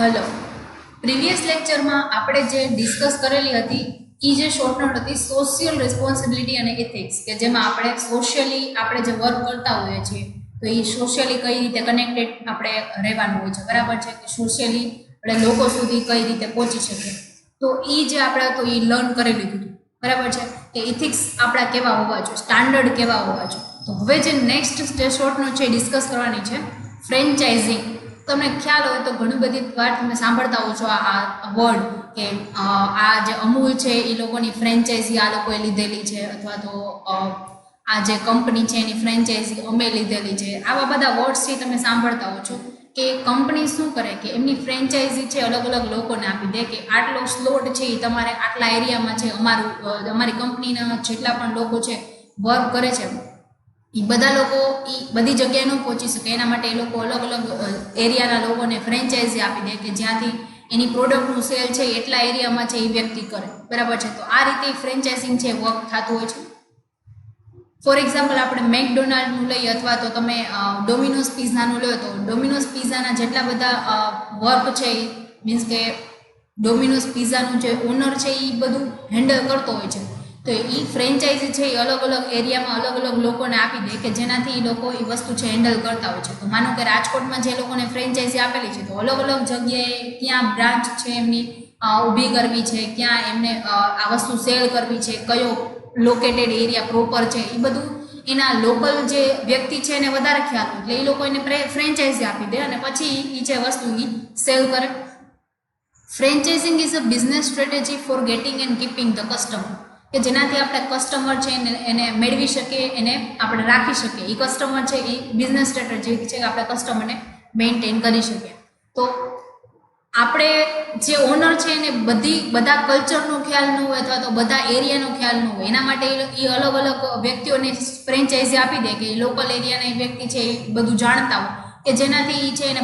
Hello. Previous લેક્ચરમાં આપણે જે ડિસ્કસ કરેલી હતી એ જે શોર્ટ નોટ હતી સોશિયલ રિસ્પોન્સિબિલિટી અને એથિક્સ, કે જેમાં આપણે સોશિયલી આપણે જે વર્ક કરતા હોઈએ છીએ તો એ સોશિયલી કઈ રીતે કનેક્ટેડ આપણે રહેવાનું હોય છે, બરાબર છે, કે સોશિયલી આપણે લોકો સુધી કઈ રીતે પહોંચી શકીએ. તો એ જે આપણે હતું એ લર્ન કરી લીધું હતું, બરાબર છે, કે એથિક્સ આપણા કેવા હોવા જોઈએ, સ્ટાન્ડર્ડ કેવા હોવા જોઈએ. તો હવે જે નેક્સ્ટ શોર્ટ નોટ છે એ ડિસ્કસ કરવાની છે ફ્રેન્ચાઇઝિંગ. તમને ખ્યાલ હોય તો ઘણી બધી વાર તમે સાંભળતા હો છો આ વર્ડ, કે આ જે અમૂલ છે એ લોકોની ફ્રેન્ચાઇઝી આ લોકોએ લીધેલી છે, અથવા તો આ જે કંપની છે એની ફ્રેન્ચાઇઝી અમે લીધેલી છે. આવા બધા વર્ડ્સથી તમે સાંભળતા હો છો કે કંપની શું કરે કે એમની ફ્રેન્ચાઇઝી છે અલગ અલગ લોકોને આપી દે, કે આટલો સ્લોટ છે એ તમારે આટલા એરિયામાં છે, અમારી કંપનીના જેટલા પણ લોકો છે વર્ક કરે છે એ બધા લોકો એ બધી જગ્યાએ ન પહોંચી શકે, એના માટે એ લોકો અલગ અલગ એરિયાના લોકોને ફ્રેન્ચાઇઝી આપી દે કે જ્યાંથી એની પ્રોડક્ટનું સેલ છે એટલા એરિયામાં છે એ વ્યક્તિ કરે, બરાબર છે. તો આ રીતે ફ્રેન્ચાઇઝિંગ છે વર્ક થતું હોય છે. ફોર એક્ઝામ્પલ આપણે મેકડોનાલ્ડનું લઈએ અથવા તો તમે ડોમિનોઝ પિઝાનું લો, તો ડોમિનોઝ પિઝાના જેટલા બધા વર્ક છે, મીન્સ કે ડોમિનોઝ પિઝાનું જે ઓનર છે એ બધું હેન્ડલ કરતો હોય છે. તો એ ફ્રેન્ચાઇઝી છે એ અલગ અલગ એરિયામાં અલગ અલગ લોકોને આપી દે કે જેનાથી એ લોકો એ વસ્તુ છે હેન્ડલ કરતા હોય છે. તો માનો કે રાજકોટમાં જે લોકોને ફ્રેન્ચાઇઝી આપેલી છે તો અલગ અલગ જગ્યાએ ક્યાં બ્રાન્ચ છે એમની ઊભી કરવી છે, ક્યાં એમને આ વસ્તુ સેલ કરવી છે, કયો લોકેટેડ એરિયા પ્રોપર છે, એ બધું એના લોકલ જે વ્યક્તિ છે એને વધારે ખ્યાલ હોય, એટલે એ લોકો એને ફ્રેન્ચાઇઝી આપી દે અને પછી એ જે વસ્તુ એ સેલ કરે. Franchising is a business strategy for getting and keeping the customer, કે જેનાથી આપણે કસ્ટમર છે એને મેળવી શકીએ, એને આપણે રાખી શકીએ. એ કસ્ટમર છે એ બિઝનેસ સ્ટ્રેટેજી છે કે આપણે કસ્ટમરને મેન્ટેન કરી શકીએ. તો આપણે જે ઓનર છે એને બધા કલ્ચરનો ખ્યાલ ન હોય અથવા તો બધા એરિયાનો ખ્યાલ ન હોય, એના માટે એ અલગ અલગ વ્યક્તિઓને ફ્રેન્ચાઇઝી આપી દે કે લોકલ એરિયાના વ્યક્તિ છે એ બધું જાણતા હોય, કે જેનાથી છે એને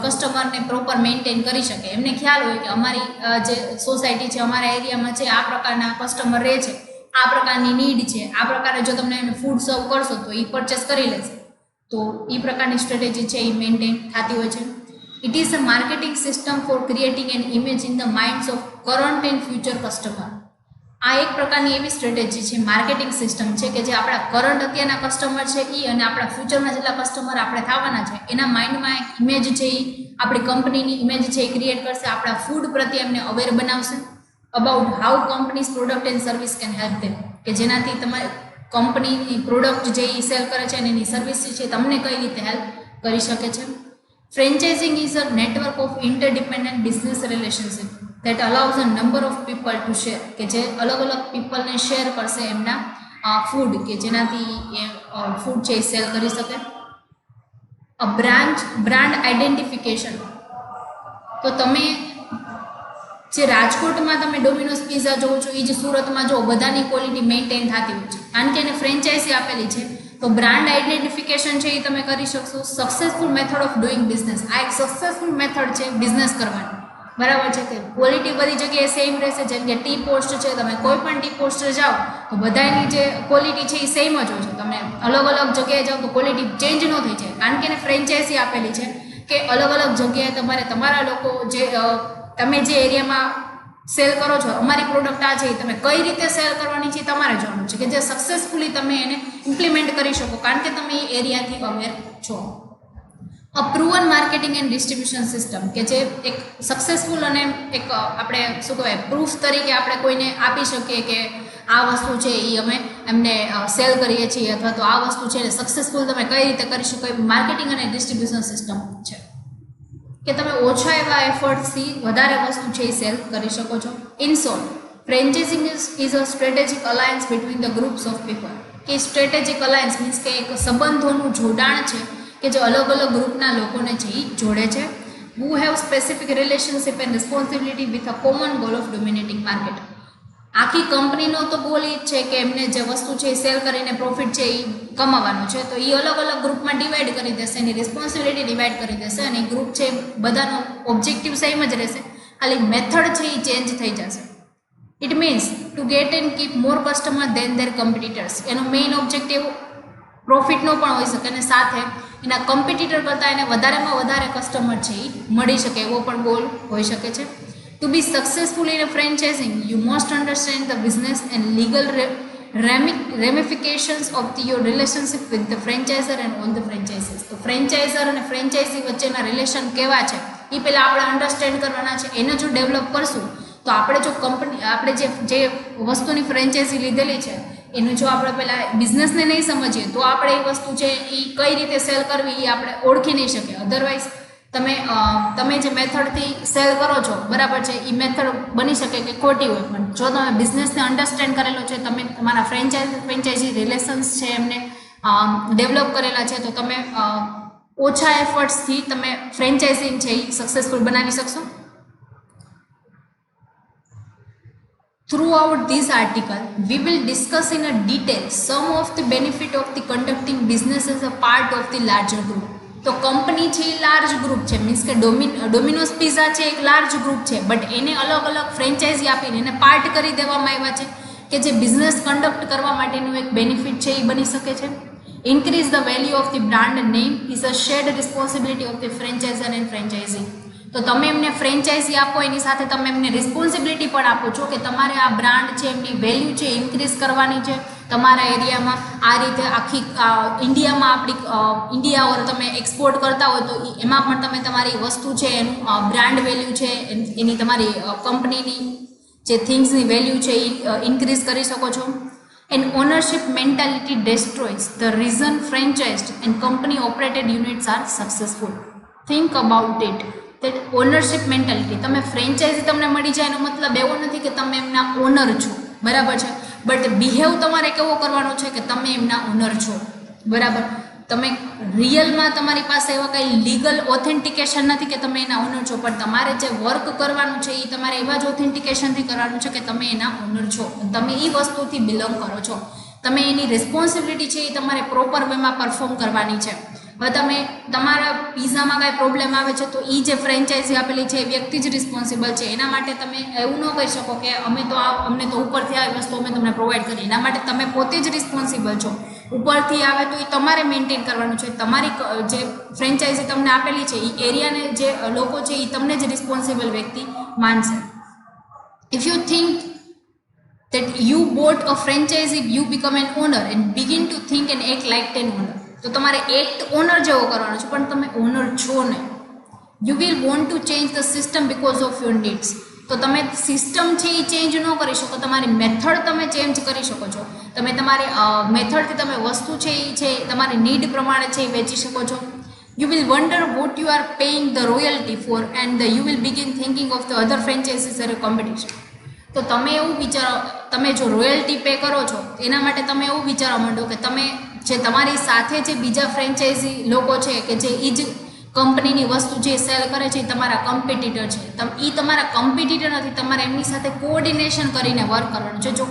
કસ્ટમરને પ્રોપર મેન્ટેન કરી શકે. એમને ખ્યાલ હોય કે અમારી જે સોસાયટી છે, અમારા એરિયામાં છે, આ પ્રકારના કસ્ટમર રહે છે, આ પ્રકારની નીડ છે, આ પ્રકારે જો તમને એને ફૂડ સર્વ કરશો તો એ પરચેસ કરી લેશે. તો એ પ્રકારની સ્ટ્રેટેજી છે એ મેન્ટેન થતી હોય છે. It is a marketing system for creating an image in the minds of current and future customer. આ એક પ્રકારની એવી સ્ટ્રેટેજી છે, માર્કેટિંગ સિસ્ટમ છે, કે જે આપણા કરંટ અત્યારના કસ્ટમર છે એ અને આપણા ફ્યુચરમાં જેટલા કસ્ટમર આપણે થવાના છે એના માઇન્ડમાં એક ઇમેજ છે એ આપણી કંપનીની ઇમેજ છે એ ક્રિએટ કરશે, આપણા ફૂડ પ્રત્યે એમને અવેર બનાવશે about how companies product and service can help ધેમ, કે જેનાથી તમારી કંપનીની પ્રોડક્ટ જે એ સેલ કરે છે અને એની સર્વિસ છે તમને કઈ રીતે હેલ્પ કરી શકે છે. Franchising is a network of interdependent business relationship that allows a number of people to share, કે જે અલગ અલગ પીપલને શેર કરશે એમના ફૂડ, કે જેનાથી એ ફૂડ છે એ સેલ કરી શકે. અ બ્રાન્ડ આઈડેન્ટિફિકેશન, તો તમે જે રાજકોટમાં તમે ડોમિનોઝ પિઝા જોવો છો એ જે સુરતમાં જો બધાની ક્વોલિટી મેન્ટેન થતી હોય છે, કારણ કે એને ફ્રેન્ચાઇઝી આપેલી છે. તો બ્રાન્ડ આઈડેન્ટિફિકેશન છે એ તમે કરી શકશો. Successful method of doing business, આ એક સક્સેસફુલ મેથડ છે બિઝનેસ કરવાની, બરાબર છે, કે ક્વોલિટી બધી જગ્યાએ સેમ રહેશે. જેમ કે ટી પોસ્ટ છે, તમે કોઈ પણ ટી પોસ્ટ જાઓ તો બધાની જે ક્વોલિટી છે એ સેમ જ હોય છે. તમે અલગ અલગ જગ્યાએ જાઓ તો ક્વોલિટી ચેન્જ ન થઈ જાય, કારણ કે એને ફ્રેન્ચાઇઝી આપેલી છે કે અલગ અલગ જગ્યાએ તમારે તમારા લોકો જે તમે જે એરિયામાં સેલ કરો છો, અમારી પ્રોડક્ટ આ છે, તમે કઈ રીતે સેલ કરવાની છે તમારે જાણવું છે, કે જે સક્સેસફુલી તમે એને ઇમ્પ્લિમેન્ટ કરી શકો, કારણ કે તમે એ એરિયાથી અવેર છો. A proven marketing and distribution system, કે જે એક સક્સેસફુલ અને એક આપણે શું કહેવાય પ્રૂફ તરીકે આપણે કોઈને આપી શકીએ કે આ વસ્તુ છે એ અમે એમને સેલ કરીએ છીએ, અથવા તો આ વસ્તુ છે સક્સેસફુલ તમે કઈ રીતે કરી શકો, એ માર્કેટિંગ અને ડિસ્ટ્રીબ્યુશન સિસ્ટમ છે, કે તમે ઓછા એવા એફર્ટથી વધારે વસ્તુ છે એ સેલ કરી શકો છો. In short, franchising is a strategic alliance between the groups of people, કે સ્ટ્રેટેજિક અલાયન્સ મીન્સ કે એક સંબંધોનું જોડાણ છે કે જે અલગ અલગ ગ્રુપના લોકોને છે એ જોડે છે. હુ have specific relationship and responsibility with a common goal of dominating market. આખી કંપનીનો તો ગોલ એ જ છે કે એમને જે વસ્તુ છે એ સેલ કરીને પ્રોફિટ છે એ કમાવાનો છે. તો એ અલગ અલગ ગ્રુપમાં ડિવાઈડ કરી દેશે, એની રિસ્પોન્સિબિલિટી ડિવાઈડ કરી દેશે, અને એ ગ્રુપ છે બધાનો ઓબ્જેક્ટિવ સેમ જ રહેશે, ખાલી મેથડ છે એ ચેન્જ થઈ જશે. It means to get and keep more customer than their competitors. એનો મેઇન ઓબ્જેક્ટિવ પ્રોફિટનો પણ હોઈ શકે અને સાથે એના કમ્પિટિટર કરતાં એને વધારેમાં વધારે કસ્ટમર છે એ મળી શકે એવો પણ ગોલ હોઈ શકે છે. To be successful in a franchising, you must understand the business and legal ramifications of your relationship with the franchisor and all the franchises. તો ફ્રેન્ચાઇઝર અને ફ્રેન્ચાઇઝી વચ્ચેના રિલેશન કેવા છે એ પહેલાં આપણે અન્ડરસ્ટેન્ડ કરવાના છે. એને જો ડેવલપ કરશું તો આપણે જો આપણે જે વસ્તુની ફ્રેન્ચાઇઝી લીધેલી છે એનું જો આપણે પહેલાં બિઝનેસને નહીં સમજીએ તો આપણે એ વસ્તુ છે એ કઈ રીતે સેલ કરવી એ આપણે ઓળખી નહીં શકીએ. અધરવાઇઝ તમે જે મેથડથી સેલ કરો છો બરાબર છે એ મેથડ બની શકે કે ખોટી હોય, પણ જો તમે બિઝનેસને અન્ડરસ્ટેન્ડ કરેલો છે, તમે તમારા ફ્રેન્ચાઇઝી રિલેશન્સ છે એમને ડેવલપ કરેલા છે, તો તમે ઓછા એફર્ટ્સથી તમે ફ્રેન્ચાઇઝિંગ છે એ સક્સેસફુલ બનાવી શકશો. Throughout this article, we will discuss in a detail some of the benefit of the conducting business as a part of the larger group. તો કંપની છે એ લાર્જ ગ્રુપ છે, મીન્સ કે ડોમિનોઝ પિઝા છે એક large group છે, but એને અલગ અલગ ફ્રેન્ચાઇઝી આપીને એને પાર્ટ કરી દેવામાં આવ્યા છે કે જે બિઝનેસ કન્ડક્ટ કરવા માટેનું એક બેનિફિટ છે એ બની શકે છે. Increase the value of the brand name is a shared responsibility of the franchiser and franchisee. તો તમે એમને ફ્રેન્ચાઇઝી આપો એની સાથે તમે એમને રિસ્પોન્સિબિલિટી પણ આપો છો કે તમારે આ બ્રાન્ડ છે એમની વેલ્યુ છે ઇન્ક્રીઝ કરવાની છે તમારા એરિયામાં. આ રીતે આખી ઇન્ડિયામાં આપણી ઇન્ડિયા ઓર તમે એક્સપોર્ટ કરતા હોય તો એમાં પણ તમે તમારી વસ્તુ છે એનું બ્રાન્ડ વેલ્યુ છે એની તમારી કંપનીની જે થિંગ્સની વેલ્યુ છે એ ઇન્ક્રીઝ કરી શકો છો. And ownership mentality destroys the reason franchised and company operated units are successful. Think about it. Ownership mentality, તમે ફ્રેન્ચાઇઝી તમને મળી જાય એનો મતલબ એવો નથી કે તમે એમના ઓનર છો, બરાબર છે, બટ બિહેવ તમારે કેવો કરવાનો છે કે તમે એમના ઓનર છો, બરાબર. તમે રિયલમાં તમારી પાસે એવા કંઈ લીગલ ઓથેન્ટિકેશન નથી કે તમે એના ઓનર છો, પણ તમારે જે વર્ક કરવાનું છે એ તમારે એવા જ ઓથેન્ટિકેશનથી કરવાનું છે કે તમે એના ઓનર છો, તમે એ વસ્તુથી બિલોંગ કરો છો. તમે એની રિસ્પોન્સિબિલિટી છે એ તમારે પ્રોપર વેમાં પરફોર્મ કરવાની છે. હવે તમે તમારા પિઝામાં કાંઈ પ્રોબ્લેમ આવે છે તો એ જે ફ્રેન્ચાઇઝી આપેલી છે એ વ્યક્તિ જ રિસ્પોન્સિબલ છે. એના માટે તમે એવું ન કહી શકો કે અમને તો ઉપરથી આવી વસ્તુ અમે તમને પ્રોવાઈડ કરી. એના માટે તમે પોતે જ રિસ્પોન્સિબલ છો. ઉપરથી આવે તો એ તમારે મેન્ટેન કરવાનું છે. તમારી જે ફ્રેન્ચાઇઝી તમને આપેલી છે એ એરિયાને જે લોકો છે એ તમને જ રિસ્પોન્સિબલ વ્યક્તિ માનશે. If you think that you bought a franchisee, you become an owner and begin to think and act like an owner. તો તમારે એક્ટ ઓનર જેવો કરવાનો છે, પણ તમે ઓનર છો ને. You will want to change the system because of your needs. તો તમે સિસ્ટમ છે એ ચેન્જ ન કરી શકો, તમારી મેથડ તમે ચેન્જ કરી શકો છો. તમે તમારી મેથડથી તમે વસ્તુ છે એ છે તમારી નીડ પ્રમાણે છે એ વેચી શકો છો. You will wonder what you are paying the royalty for and you will begin thinking of the other franchises as a competition. તો તમે એવું વિચારો, તમે જો રોયલ્ટી પે કરો છો એના માટે તમે એવું વિચારવા માંડો કે તમે જે તમારી સાથે જે બીજા ફ્રેન્ચાઇઝી લોકો છે કે જે એ જ કંપનીની વસ્તુ જે સેલ કરે છે એ તમારા કમ્પિટિટર છે. એ તમારા કમ્પિટિટર નથી, તમારે એમની સાથે કોઓર્ડિનેશન કરીને વર્ક કરવાનું છે. જો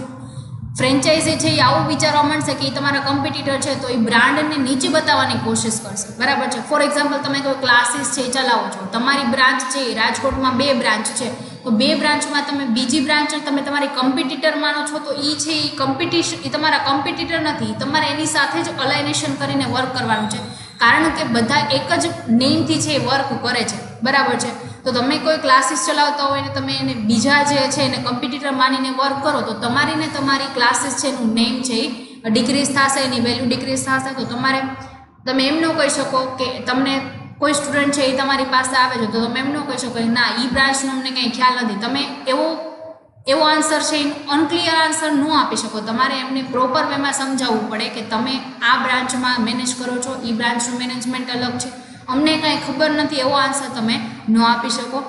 ફ્રેન્ચાઇઝી છે એ આવું વિચારવા માંડશે કે એ તમારા કમ્પિટિટર છે તો એ બ્રાન્ડને નીચે બતાવવાની કોશિશ કરશે, બરાબર છે. ફોર એક્ઝામ્પલ, તમે કોઈ ક્લાસીસ છે એ ચલાવો છો, તમારી બ્રાન્ચ છે રાજકોટમાં 2 બ્રાન્ચ છે, તો 2 બ્રાન્ચમાં તમે બીજી બ્રાન્ચ તમે તમારી કમ્પિટિટર માનો છો તો એ છે એ કોમ્પિટિશન, એ તમારા કમ્પિટિટર નથી. તમારે એની સાથે જ અલાઇનેશન કરીને વર્ક કરવાનું છે, કારણ કે બધા એક જ નેમથી છે એ વર્ક કરે છે, બરાબર છે. તો તમે કોઈ ક્લાસીસ ચલાવતા હોય ને તમે એને બીજા જે છે એને કમ્પિટિટર માનીને વર્ક કરો તો તમારી ને તમારી ક્લાસીસ છે એનું નેમ છે એ ડિક્રીઝ થશે, એની વેલ્યુ ડિક્રીઝ થશે. તો તમે એમ ન કહી શકો કે તમને કોઈ સ્ટુડન્ટ છે એ તમારી પાસે આવે છે તો તમે એમ ન કહી શકો કે ના એ બ્રાન્ચનો અમને કંઈ ખ્યાલ નથી. તમે એવો આન્સર છે એ અનક્લિયર આન્સર ન આપી શકો. તમારે એમને પ્રોપર વેમાં સમજાવવું પડે કે તમે આ બ્રાન્ચમાં મેનેજ કરો છો, એ બ્રાન્ચનું મેનેજમેન્ટ અલગ છે, અમને કાંઈ ખબર નથી, એવો આન્સર તમે ન આપી શકો.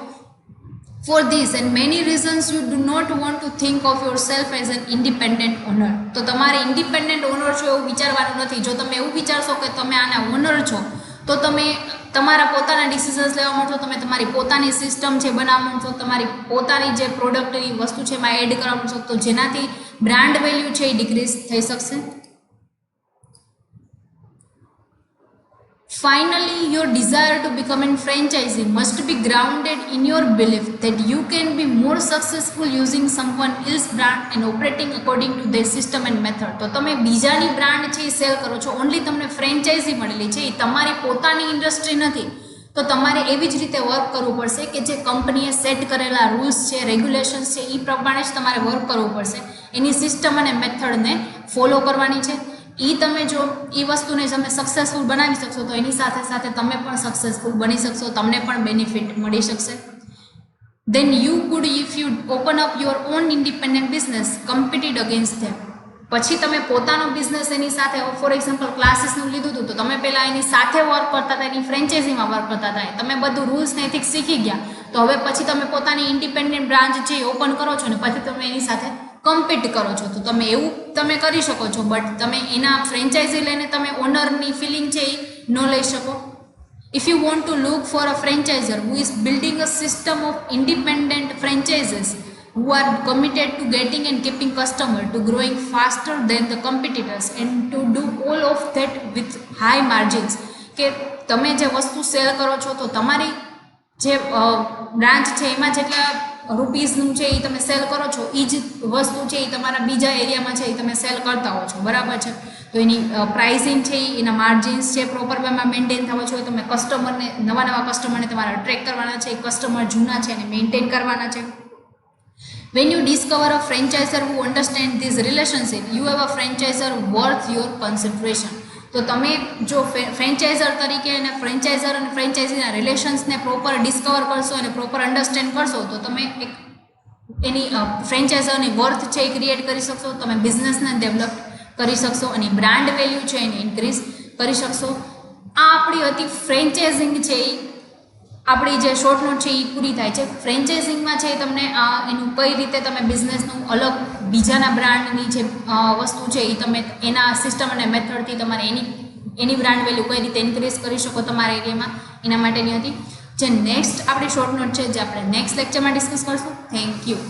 For this and many reasons you do not want to think of yourself as an independent owner. તો તમારે ઇન્ડિપેન્ડન્ટ ઓનર છો એવું વિચારવાનું નથી. જો તમે એવું વિચારશો કે તમે આના ઓનર છો તો તમે તમારા પોતાના ડિસિઝન્સ લેવા માંડશો, તમે તમારી પોતાની સિસ્ટમ છે બનાવવા માંડશો, તમારી પોતાની જે પ્રોડક્ટની વસ્તુ છે એમાં એડ કરવા માંડશો, તો જેનાથી બ્રાન્ડ વેલ્યુ છે એ ડિક્રીઝ થઈ શકશે. Finally, your desire to become a franchisee must be grounded in your belief that you can be more successful using someone else's brand and operating according to their system and method. તો તમે બીજાની brand છે એ cell કરો છો, only તમને franchise મળેલી છે, એ તમારી પોતાની ઇન્ડસ્ટ્રી નથી, તો તમારે એવી જ રીતે વર્ક કરવું પડશે કે જે કંપનીએ સેટ કરેલા રૂલ્સ છે, રેગ્યુલેશન્સ છે, એ પ્રમાણે જ તમારે વર્ક કરવું પડશે, એની સિસ્ટમ અને મેથડને ફોલો કરવાની છે. એ તમે જો એ વસ્તુને તમે સક્સેસફુલ બનાવી શકશો તો એની સાથે સાથે તમે પણ સક્સેસફુલ બની શકશો, તમને પણ બેનિફિટ મળી શકશે. Then you could, if you open up your own independent business, competed against them. પછી તમે પોતાનો બિઝનેસ એની સાથે, ફોર એક્ઝામ્પલ ક્લાસીસનું લીધું હતું તો તમે પહેલાં એની સાથે વર્ક કરતા હતા, એની ફ્રેન્ચાઇઝીમાં વર્ક કરતા હતા, તમે બધું રૂલ્સ ને એથિક્સ શીખી ગયા, તો હવે પછી તમે પોતાની ઇન્ડિપેન્ડન્ટ બ્રાન્ચ છે એ ઓપન કરો છો ને પછી તમે એની સાથે કમ્પીટ કરો છો, તો તમે એવું તમે કરી શકો છો, બટ તમે એના ફ્રેન્ચાઇઝી લઈને તમે ઓનરની ફિલિંગ છે એ ન લઈ શકો. If you want to look for a franchisor who is building a system of independent franchises who are committed to getting and keeping customer, to growing faster than the competitors and to do all of that with high margins, કે તમે જે વસ્તુ cell કરો છો તો તમારી જે branch છે એમાં જેટલા રૂપીસનું છે એ તમે સેલ કરો છો એ જ વસ્તુ છે એ તમારા બીજા એરિયામાં છે એ તમે સેલ કરતા હો છો, બરાબર છે. તો એની પ્રાઇસિંગ છે એના માર્જિન્સ છે પ્રોપર વેમાં મેન્ટેન થવા જોઈએ, તમે કસ્ટમરને નવા કસ્ટમરને તમારે અટ્રેક્ટ કરવાના છે, કસ્ટમર જૂના છે એને મેન્ટેન કરવાના છે. When you discover a franchisor who understands this relationship, you have a franchisor worth your consideration. તો તમે જો ફ્રેન્ચાઇઝર તરીકે અને ફ્રેન્ચાઇઝર અને ફ્રેન્ચાઇઝીના રિલેશન્સને પ્રોપર ડિસ્કવર કરશો અને પ્રોપર અન્ડરસ્ટેન્ડ કરશો તો તમે એક એની ફ્રેન્ચાઇઝરની વર્થ છે એ ક્રિએટ કરી શકશો, તમે બિઝનેસને ડેવલપ કરી શકશો અને બ્રાન્ડ વેલ્યુ છે એને ઇન્ક્રીઝ કરી શકશો. આ આપણી હતી ફ્રેન્ચાઇઝિંગ છે એ આપણી જે શોર્ટ નોટ છે એ પૂરી થાય છે. ફ્રેન્ચાઇઝિંગમાં છે તમને એનું કઈ રીતે તમે બિઝનેસનું અલગ બીજાના બ્રાન્ડની જે વસ્તુ છે એ તમે એના સિસ્ટમ અને મેથડથી તમારે એની બ્રાન્ડ વેલ્યુ કઈ રીતે ઇન્ક્રીઝ કરી શકો તમારા એરિયામાં, એના માટેની હતી. જે નેક્સ્ટ આપણી શોર્ટ નોટ છે જે આપણે નેક્સ્ટ લેક્ચરમાં ડિસ્કસ કરશું. Thank you.